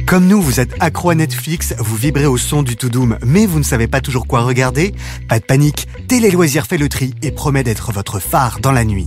Comme nous, vous êtes accro à Netflix, vous vibrez au son du To Doom, mais vous ne savez pas toujours quoi regarder? Pas de panique, Télé Loisirs fait le tri et promet d'être votre phare dans la nuit.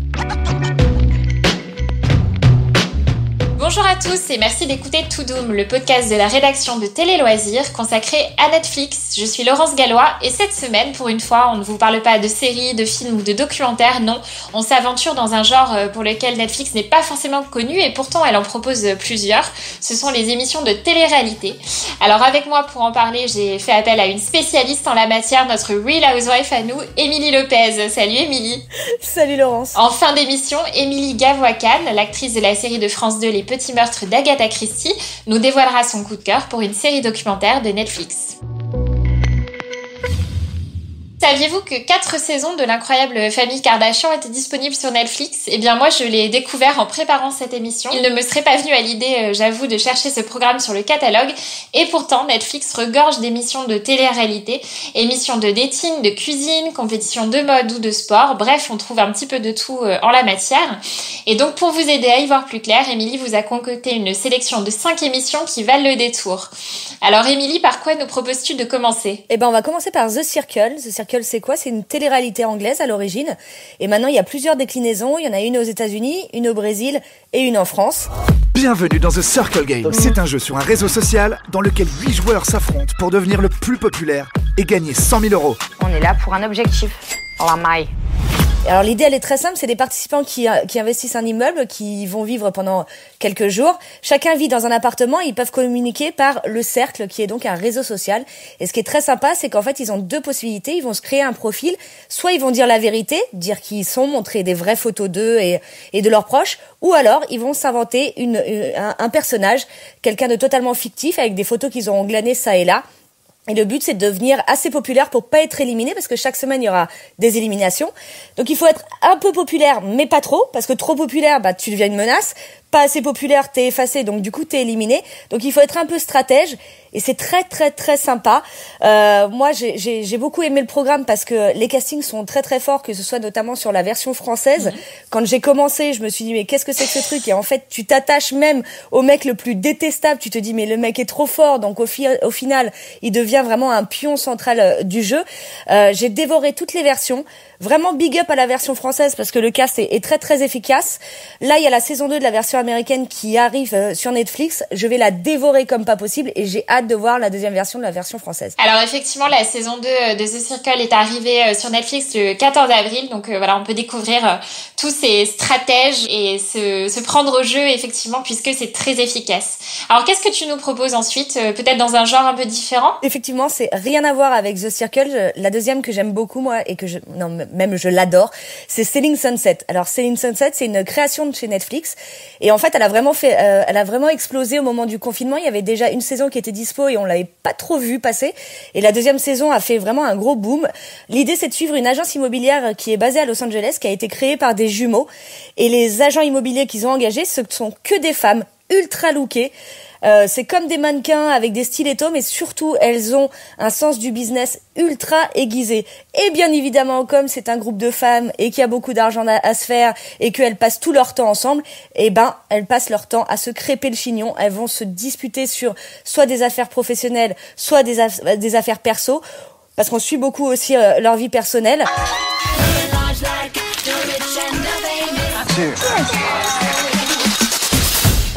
Bonjour à tous et merci d'écouter To Doom, le podcast de la rédaction de Télé Loisirs consacré à Netflix. Je suis Laurence Gallois et cette semaine, pour une fois, on ne vous parle pas de séries, de films ou de documentaires, non. On s'aventure dans un genre pour lequel Netflix n'est pas forcément connu et pourtant elle en propose plusieurs. Ce sont les émissions de télé-réalité. Alors avec moi pour en parler, j'ai fait appel à une spécialiste en la matière, notre Real Housewife à nous, Émilie Lopez. Salut Émilie. Salut Laurence. En fin d'émission, Émilie Gavoiscan, l'actrice de la série de France 2 Les Petits Meurtres d'Agatha Christie, nous dévoilera son coup de cœur pour une série documentaire de Netflix. Saviez-vous que 4 saisons de l'incroyable famille Kardashian étaient disponibles sur Netflix? Eh bien moi je l'ai découvert en préparant cette émission. Il ne me serait pas venu à l'idée, j'avoue, de chercher ce programme sur le catalogue. Et pourtant Netflix regorge d'émissions de télé-réalité, émissions de dating, de cuisine, compétitions de mode ou de sport. Bref, on trouve un petit peu de tout en la matière. Et donc pour vous aider à y voir plus clair, Émilie vous a concocté une sélection de 5 émissions qui valent le détour. Alors Émilie, par quoi nous proposes-tu de commencer? Eh ben on va commencer par The Circle. The Circle, c'est quoi? C'est une télé-réalité anglaise à l'origine. Et maintenant, il y a plusieurs déclinaisons. Il y en a une aux États-Unis, une au Brésil et une en France. Bienvenue dans The Circle Game. C'est un jeu sur un réseau social dans lequel 8 joueurs s'affrontent pour devenir le plus populaire et gagner 100 000 €. On est là pour un objectif, la maille. Alors l'idée elle est très simple, c'est des participants qui investissent un immeuble, qui vont vivre pendant quelques jours. Chacun vit dans un appartement et ils peuvent communiquer par le cercle qui est donc un réseau social. Et ce qui est très sympa, c'est qu'en fait ils ont 2 possibilités. Ils vont se créer un profil, soit ils vont dire la vérité, dire qui ils sont, montrer des vraies photos d'eux et de leurs proches, ou alors ils vont s'inventer un personnage, quelqu'un de totalement fictif avec des photos qu'ils auront glanées ça et là. Et le but, c'est de devenir assez populaire pour pas être éliminé, parce que chaque semaine, il y aura des éliminations. Donc, il faut être un peu populaire, mais pas trop, parce que trop populaire, tu deviens une menace. Pas assez populaire, t'es effacé, donc du coup, t'es éliminé. Donc, il faut être un peu stratège. Et c'est très, très, très sympa. Moi, j'ai beaucoup aimé le programme parce que les castings sont très, très forts, que ce soit notamment sur la version française. Mmh. Quand j'ai commencé, je me suis dit, mais qu'est-ce que c'est que ce truc? Et en fait, tu t'attaches même au mec le plus détestable. Tu te dis, mais le mec est trop fort. Donc, au final, il devient vraiment un pion central du jeu. J'ai dévoré toutes les versions. Vraiment big up à la version française parce que le cast est très, très efficace. Là, il y a la saison 2 de la version américaine qui arrive sur Netflix. Je vais la dévorer comme pas possible et j'ai hâte de voir la deuxième version de la version française. Alors effectivement, la saison 2 de The Circle est arrivée sur Netflix le 14 avril. Donc voilà, on peut découvrir tous ces stratèges et se prendre au jeu effectivement puisque c'est très efficace. Alors qu'est-ce que tu nous proposes ensuite? Peut-être dans un genre un peu différent? Effectivement, c'est rien à voir avec The Circle. La deuxième que j'aime beaucoup moi et que je l'adore, c'est Selling Sunset. Alors Selling Sunset, c'est une création de chez Netflix et en fait, elle a vraiment explosé au moment du confinement. Il y avait déjà une saison qui était dispo et on l'avait pas trop vu passer. Et la deuxième saison a fait vraiment un gros boom. L'idée, c'est de suivre une agence immobilière qui est basée à Los Angeles, qui a été créée par des jumeaux. Et les agents immobiliers qu'ils ont engagés, ce sont que des femmes ultra lookées. C'est comme des mannequins avec des stilettos, mais surtout, elles ont un sens du business ultra aiguisé. Et bien évidemment, comme c'est un groupe de femmes et qu'il y a beaucoup d'argent à se faire et qu'elles passent tout leur temps ensemble, elles passent leur temps à se crêper le chignon. Elles vont se disputer sur soit des affaires professionnelles, soit des affaires perso, parce qu'on suit beaucoup aussi leur vie personnelle.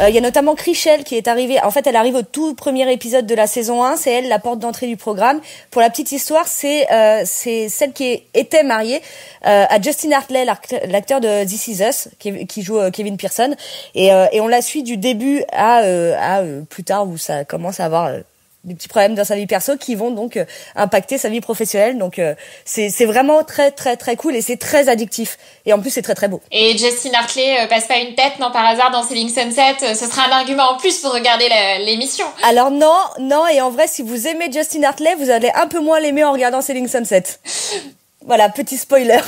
Il y a notamment Chrishell qui est arrivée. En fait, elle arrive au tout premier épisode de la saison 1. C'est elle, la porte d'entrée du programme. Pour la petite histoire, c'est celle qui était mariée à Justin Hartley, l'acteur de This Is Us, qui joue Kevin Pearson. Et on la suit du début à plus tard où ça commence à avoir des petits problèmes dans sa vie perso qui vont donc impacter sa vie professionnelle. Donc c'est vraiment très très très cool et c'est très addictif. Et en plus c'est très très beau. Et Justin Hartley passe pas une tête, non, par hasard dans Selling Sunset? Ce sera un argument en plus pour regarder l'émission. Alors non, et en vrai si vous aimez Justin Hartley, vous allez un peu moins l'aimer en regardant Selling Sunset. Voilà, petit spoiler.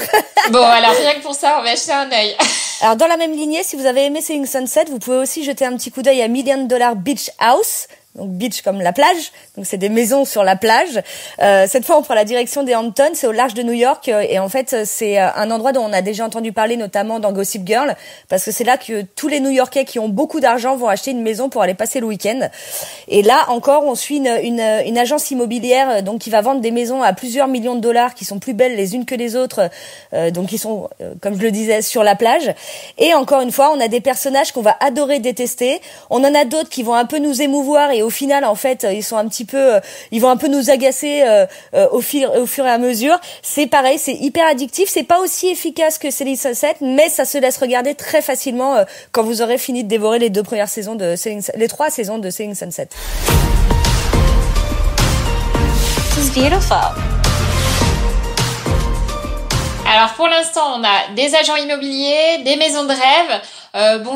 Bon, alors rien que pour ça, on va jeter un œil. Alors dans la même lignée, si vous avez aimé Selling Sunset, vous pouvez aussi jeter un petit coup d'œil à $1 Million Beach House. donc beach comme la plage, donc c'est des maisons sur la plage. Cette fois, on prend la direction des Hamptons, c'est au large de New York, et en fait, c'est un endroit dont on a déjà entendu parler, notamment dans Gossip Girl, parce que c'est là que tous les New-Yorkais qui ont beaucoup d'argent vont acheter une maison pour aller passer le week-end. Et là encore, on suit une agence immobilière donc qui va vendre des maisons à plusieurs millions de dollars, qui sont plus belles les unes que les autres, donc qui sont, comme je le disais, sur la plage. Et encore une fois, on a des personnages qu'on va adorer, détester. On en a d'autres qui vont un peu nous émouvoir et au final, en fait, ils vont un peu nous agacer au fur et à mesure. C'est pareil, c'est hyper addictif. C'est pas aussi efficace que Selling Sunset, mais ça se laisse regarder très facilement quand vous aurez fini de dévorer les 3 saisons de Selling Sunset. This is beautiful. Alors pour l'instant, on a des agents immobiliers, des maisons de rêve.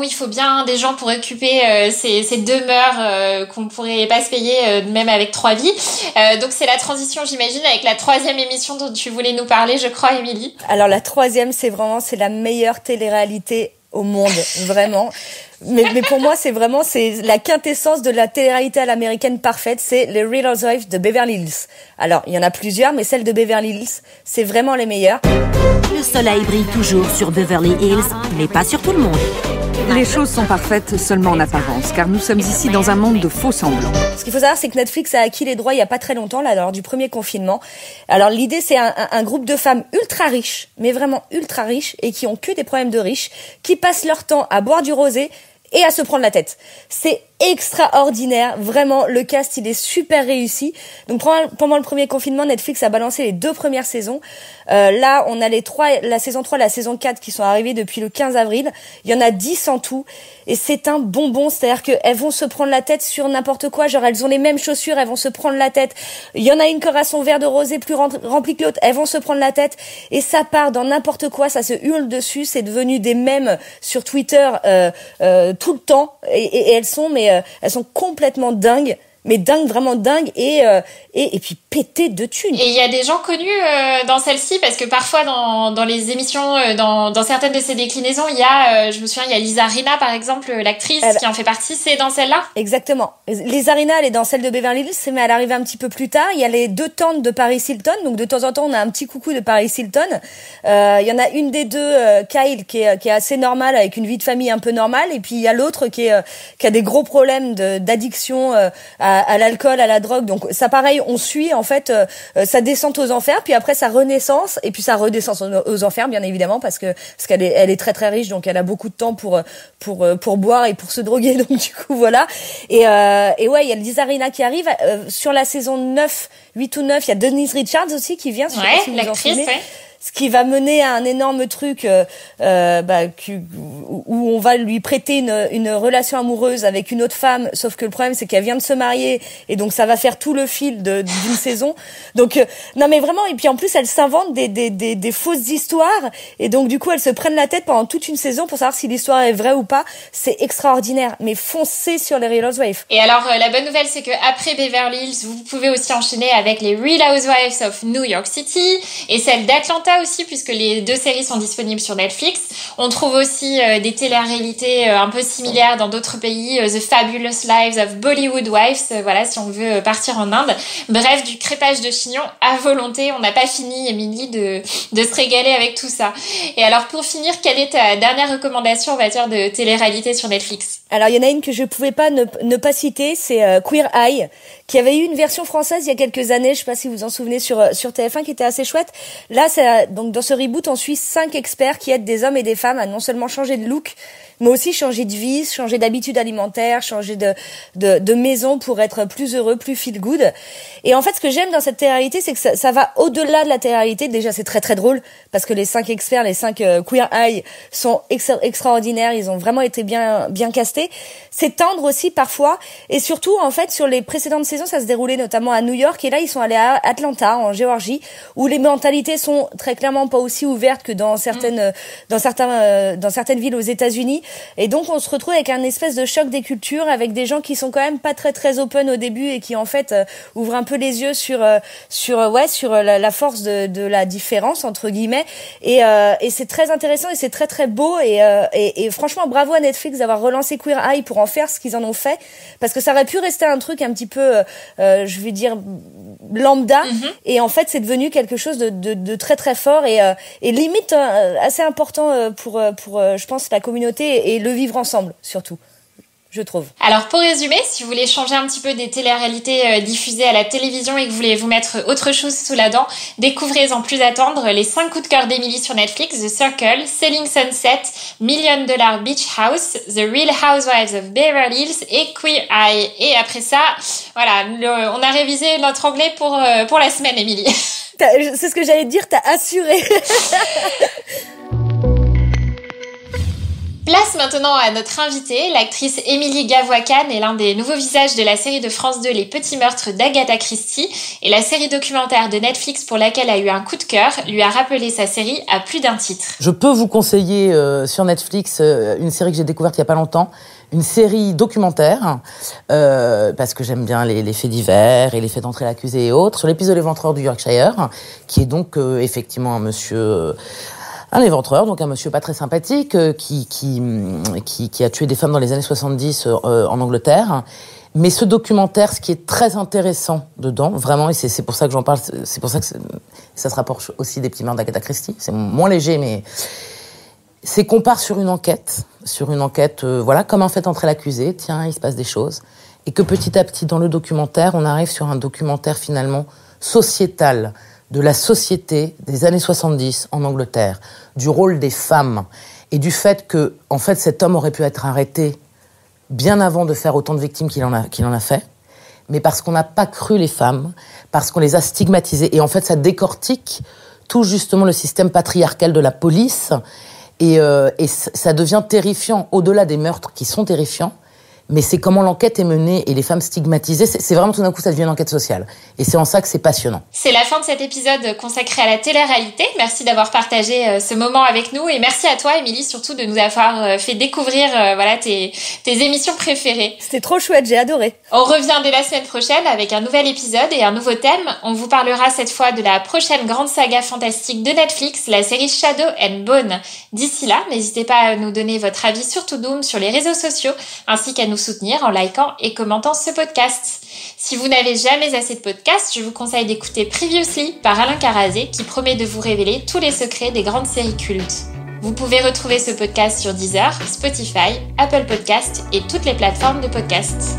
Il faut bien des gens pour occuper ces demeures qu'on ne pourrait pas se payer même avec 3 vies. Donc c'est la transition, j'imagine, avec la 3e émission dont tu voulais nous parler, je crois, Émilie. Alors la 3e, c'est la meilleure télé-réalité au monde, vraiment. Mais pour moi, c'est la quintessence de la télé-réalité à l'américaine parfaite, c'est les Real Housewives de Beverly Hills. Alors, il y en a plusieurs, mais celles de Beverly Hills, c'est vraiment les meilleures. Le soleil brille toujours sur Beverly Hills, mais pas sur tout le monde. Les choses sont parfaites seulement en apparence, car nous sommes ici dans un monde de faux semblants. Ce qu'il faut savoir, c'est que Netflix a acquis les droits il y a pas très longtemps, là, lors du premier confinement. Alors, l'idée, c'est un groupe de femmes ultra riches, mais vraiment ultra riches, et qui ont que des problèmes de riches, qui passent leur temps à boire du rosé et à se prendre la tête. C'est extraordinaire, vraiment, le cast, il est super réussi. Donc pendant le premier confinement, Netflix a balancé les 2 premières saisons. Là, on a la saison 3 et la saison 4 qui sont arrivées depuis le 15 avril. Il y en a 10 en tout. Et c'est un bonbon, c'est-à-dire qu'elles vont se prendre la tête sur n'importe quoi. Genre, elles ont les mêmes chaussures, elles vont se prendre la tête. Il y en a une qui aura son verre de rosé plus rempli que l'autre, elles vont se prendre la tête. Et ça part dans n'importe quoi, ça se hurle dessus. C'est devenu des mèmes sur Twitter tout le temps. Et elles sont complètement dingues. Mais dingue, vraiment dingue, et puis pété de thunes. Et il y a des gens connus dans celle-ci, parce que parfois dans les émissions, dans certaines de ces déclinaisons, il y a, je me souviens, il y a Lisa Rinna par exemple, l'actrice qui en fait partie, c'est dans celle-là. Exactement. Lisa Rinna, elle est dans celle de Beverly Hills, mais elle arrive un petit peu plus tard. Il y a les 2 tantes de Paris Hilton, donc de temps en temps on a un petit coucou de Paris Hilton. Il y en a une des 2, Kyle, qui est assez normale, avec une vie de famille un peu normale, et puis il y a l'autre qui a des gros problèmes d'addiction à l'alcool, à la drogue. Donc ça, pareil, on suit en fait sa descente aux enfers, puis après sa renaissance, et puis sa redescence aux enfers, bien évidemment, parce qu'elle est très très riche, donc elle a beaucoup de temps pour boire et pour se droguer. Donc du coup voilà. Et ouais, il y a Lisa Rinna qui arrive sur la saison 9, 8 ou 9. Il y a Denise Richards aussi qui vient. L'actrice, ouais. Ce qui va mener à un énorme truc où on va lui prêter une relation amoureuse avec une autre femme, sauf que le problème c'est qu'elle vient de se marier, et donc ça va faire tout le fil d'une saison. Donc non mais vraiment, et puis en plus elle s'invente des fausses histoires, et donc du coup elles se prennent la tête pendant toute une saison pour savoir si l'histoire est vraie ou pas. C'est extraordinaire, mais foncez sur les Real Housewives. Et alors la bonne nouvelle, c'est que après Beverly Hills, vous pouvez aussi enchaîner avec les Real Housewives of New York City et celle d'Atlanta aussi, puisque les 2 séries sont disponibles sur Netflix. On trouve aussi des télé-réalités un peu similaires dans d'autres pays, The Fabulous Lives of Bollywood Wives, voilà, si on veut partir en Inde. Bref, du crépage de chignon à volonté. On n'a pas fini, Émilie, de se régaler avec tout ça. Et alors, pour finir, quelle est ta dernière recommandation en matière de télé-réalité sur Netflix? Alors, il y en a une que je pouvais pas ne pas citer, c'est Queer Eye, qui avait eu une version française il y a quelques années, je sais pas si vous vous en souvenez, sur TF1, qui était assez chouette. Là, donc dans ce reboot, on suit 5 experts qui aident des hommes et des femmes à non seulement changer de look, mais aussi changer de vie, changer d'habitude alimentaire, changer de maison pour être plus heureux, plus feel good. Et en fait, ce que j'aime dans cette télé-réalité, c'est que ça va au-delà de la télé-réalité. Déjà, c'est très très drôle, parce que les 5 experts, les 5 Queer Eye sont extraordinaires. Ils ont vraiment été bien castés. C'est tendre aussi parfois, et surtout, en fait, sur les précédentes saisons, ça se déroulait notamment à New York, et là, ils sont allés à Atlanta, en Géorgie, où les mentalités sont très clairement pas aussi ouvertes que dans certaines villes aux États-Unis. Et donc on se retrouve avec un espèce de choc des cultures, avec des gens qui sont quand même pas très très open au début et qui en fait ouvrent un peu les yeux sur la force de la différence entre guillemets. Et c'est très intéressant et c'est très très beau et franchement bravo à Netflix d'avoir relancé Queer Eye pour en faire ce qu'ils en ont fait, parce que ça aurait pu rester un truc un petit peu je vais dire lambda, et en fait c'est devenu quelque chose de très très fort et limite assez important pour je pense la communauté et le vivre ensemble surtout, je trouve. Alors pour résumer, si vous voulez changer un petit peu des téléréalités diffusées à la télévision et que vous voulez vous mettre autre chose sous la dent, découvrez sans plus attendre les 5 coups de cœur d'Emily sur Netflix: The Circle, Selling Sunset, $1 Million Beach House, The Real Housewives of Beverly Hills et Queer Eye. Et après ça, voilà, on a révisé notre anglais pour la semaine, Emily. C'est ce que j'allais te dire, t'as assuré. Place maintenant à notre invitée. L'actrice Émilie Gavoiscan est l'un des nouveaux visages de la série de France 2 Les Petits Meurtres d'Agatha Christie, et la série documentaire de Netflix pour laquelle elle a eu un coup de cœur lui a rappelé sa série à plus d'un titre. Je peux vous conseiller sur Netflix une série que j'ai découverte il y a pas longtemps, une série documentaire, parce que j'aime bien les faits divers et les faits d'entrée l'accusé et autres, sur l'épisode Éventreur du Yorkshire, qui est donc effectivement un éventreur, donc un monsieur pas très sympathique, qui a tué des femmes dans les années 70 en Angleterre. Mais ce documentaire, ce qui est très intéressant dedans, vraiment, et c'est pour ça que j'en parle, c'est pour ça que ça se rapproche aussi des Petits Meurtres d'Agatha Christie, c'est moins léger, mais c'est qu'on part sur une enquête, voilà, comme un fait entrer l'accusé, tiens, il se passe des choses, et que petit à petit, dans le documentaire, on arrive sur un documentaire finalement sociétal, de la société des années 70 en Angleterre, du rôle des femmes et du fait que, en fait, cet homme aurait pu être arrêté bien avant de faire autant de victimes qu'il en a fait, mais parce qu'on n'a pas cru les femmes, parce qu'on les a stigmatisées. Et en fait, ça décortique tout justement le système patriarcal de la police, et ça devient terrifiant, au-delà des meurtres qui sont terrifiants. Mais c'est comment l'enquête est menée et les femmes stigmatisées. C'est vraiment tout d'un coup, ça devient une enquête sociale. Et c'est en ça que c'est passionnant. C'est la fin de cet épisode consacré à la télé-réalité. Merci d'avoir partagé ce moment avec nous. Et merci à toi, Émilie, surtout de nous avoir fait découvrir tes émissions préférées. C'était trop chouette, j'ai adoré. On revient dès la semaine prochaine avec un nouvel épisode et un nouveau thème. On vous parlera cette fois de la prochaine grande saga fantastique de Netflix, la série Shadow and Bone. D'ici là, n'hésitez pas à nous donner votre avis sur Toudoum sur les réseaux sociaux, ainsi qu'à nous soutenir en likant et commentant ce podcast. Si vous n'avez jamais assez de podcasts, je vous conseille d'écouter Previously par Alain Carazé, qui promet de vous révéler tous les secrets des grandes séries cultes. Vous pouvez retrouver ce podcast sur Deezer, Spotify, Apple Podcasts et toutes les plateformes de podcasts.